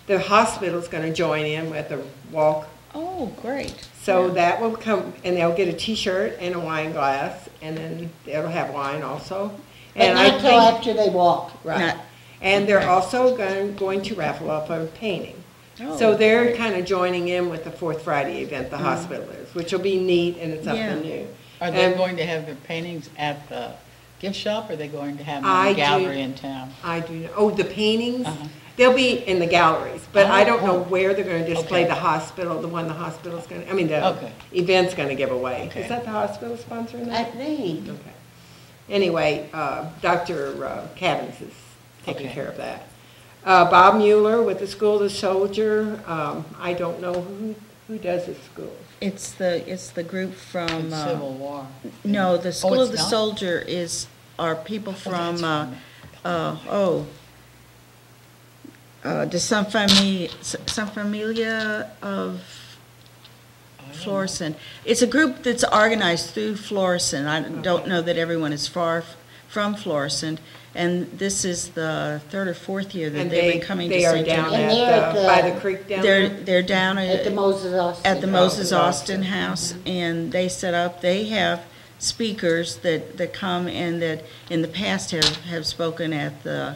the hospital's gonna join in with a walk. Oh, great. So that will come, and they'll get a T-shirt and a wine glass, and then it'll have wine also. But And I not till think- after they walk. Right. Not- And they're also going to raffle off a painting. So they're great. kind of joining in with the Fourth Friday event the hospital is, which will be neat and it's up and Yeah. new. Are they And going to have their paintings at the gift shop, or are they going to have them I in do- the gallery in town? I do know, oh, the paintings, Uh-huh. they'll be in the galleries, but I don't know Oh. where they're gonna display Okay. the hospital, the one the hospital's gonna, I mean, the Okay. event's gonna give away. Okay. Is that the hospital sponsoring I that? think. Okay. Anyway, Dr. Cavins is taking Okay. care of that. Bob Mueller with the School of the Soldier, I don't know who does the school. It's the group from, In Civil War. no, the School of it's the not? Soldier are people from, that's de San Familia of Florissant. It's a group that's organized through Florissant. I don't know that everyone is far from Florissant. And this is the third or fourth year that And they've been coming to they are St. down John. And they're at, at the- by the creek down there? They're down At the Moses Austin. at the Moses Austin. Austin House, and they set up, they have speakers that come and that in the past have spoken at the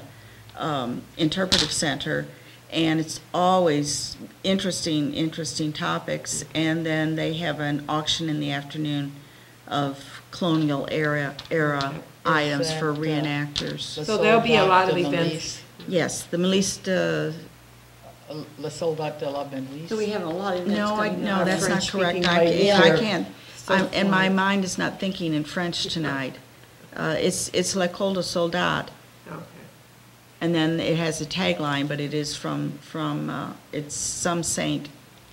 Interpretive Center, and it's always interesting topics. And then they have an auction in the afternoon of colonial era items that, for the reenactors. So there'll be a lot of Soldat de events. Yes, the Melissa, Milice, Le Soldat de la Milice. So we have a lot of events no, coming no, up. that's not French-speaking correct. ladies I are can't, so and my funny. mind is not thinking in French tonight. It's L'École de Soldat, Okay. and then it has a tagline, but it is from it's some saint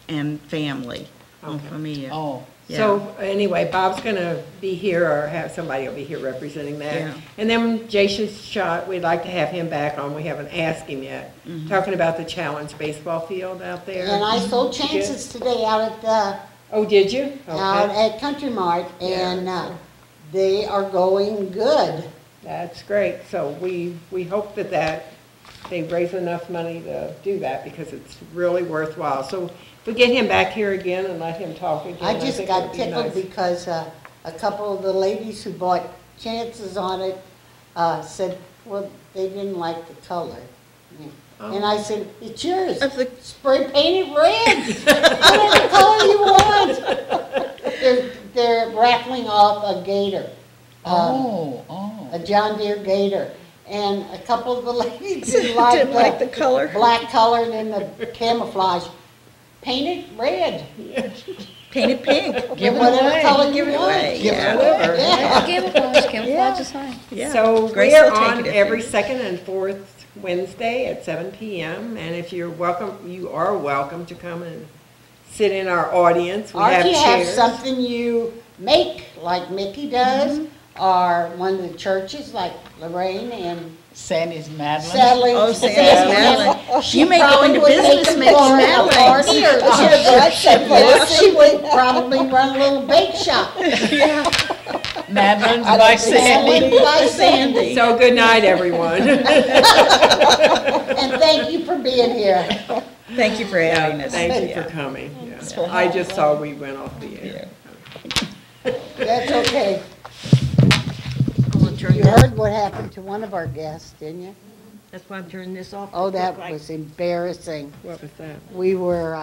and family, en Okay. famille. Oh, Yeah. So anyway, Bob's gonna be here, or have somebody will be here representing that. Yeah. And then Jason Schott, we'd like to have him back on, we haven't asked him yet, talking about the challenge baseball field out there. And I sold chances today out at the, Oh, did you? out Okay, at Country Mart, Yeah. and they are going good. that's great. So we hope that they raise enough money to do that, because it's really worthwhile. So if we get him back here again and let him talk again, I just think got it'd be tickled nice. because a couple of the ladies who bought chances on it said, well, they didn't like the color. And I said, it's yours. Of the- Spray paint it red. Whatever color you want. They're raffling off a gator. A John Deere gator. And a couple of the ladies didn't like the color. black color and then the camouflage. Paint it red. Painted pink. Give it Whatever away. color Give you it want. away, Give it yeah. away. Yeah. Camouflage is fine. Yeah. So Grace we're will take on it if every you- second and fourth Wednesday at 7 p.m. And if you're welcome, you are welcome to come and sit in our audience. We Or have if you have chairs. something you make, like Mickey does, or one of the churches, like Lorraine and Sandy's Madeline. Sadly. Oh, Sandy's Madeline. She You may go probably into would make business a making floral Madeleines. party, or she would probably run a little bake shop. Madeline's by Sandy. Madeline by Sandy. So good night, everyone. And thank you for being here. Thank you for having us. Thank you Yeah. for coming. Yeah. It's for I just saw we went off the air. That's okay. I'm gonna turn You this- heard what happened to one of our guests, didn't you? That's why I'm turning this off. Oh, that Look like- was embarrassing. What was that? We were